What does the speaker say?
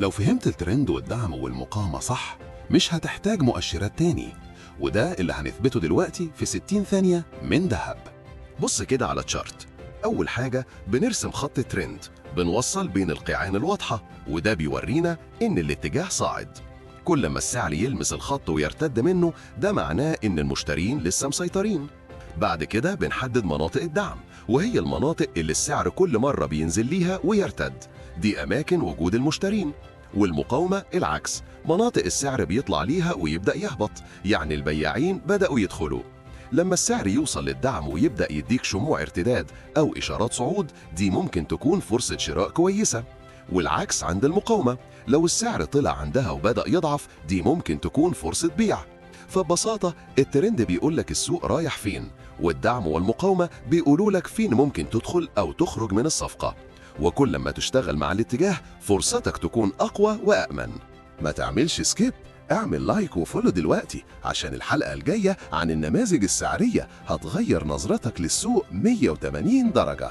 لو فهمت الترند والدعم والمقاومة صح مش هتحتاج مؤشرات تاني، وده اللي هنثبته دلوقتي في 60 ثانية من دهب. بص كده على تشارت. أول حاجة بنرسم خط ترند بنوصل بين القيعان الواضحة، وده بيورينا إن الاتجاه صاعد. كل ما السعر يلمس الخط ويرتد منه ده معناه إن المشترين لسه مسيطرين. بعد كده بنحدد مناطق الدعم، وهي المناطق اللي السعر كل مرة بينزل ليها ويرتد، دي أماكن وجود المشترين. والمقاومة العكس، مناطق السعر بيطلع ليها ويبدأ يهبط، يعني البياعين بدأوا يدخلوا. لما السعر يوصل للدعم ويبدأ يديك شموع ارتداد أو إشارات صعود، دي ممكن تكون فرصة شراء كويسة. والعكس عند المقاومة، لو السعر طلع عندها وبدأ يضعف، دي ممكن تكون فرصة بيع. فببساطة الترند بيقولك السوق رايح فين، والدعم والمقاومة بيقولولك فين ممكن تدخل أو تخرج من الصفقة. وكل ما تشتغل مع الاتجاه فرصتك تكون أقوى وأأمن. ما تعملش سكيب، اعمل لايك وفولو دلوقتي عشان الحلقة الجاية عن النماذج السعرية هتغير نظرتك للسوق 180 درجة.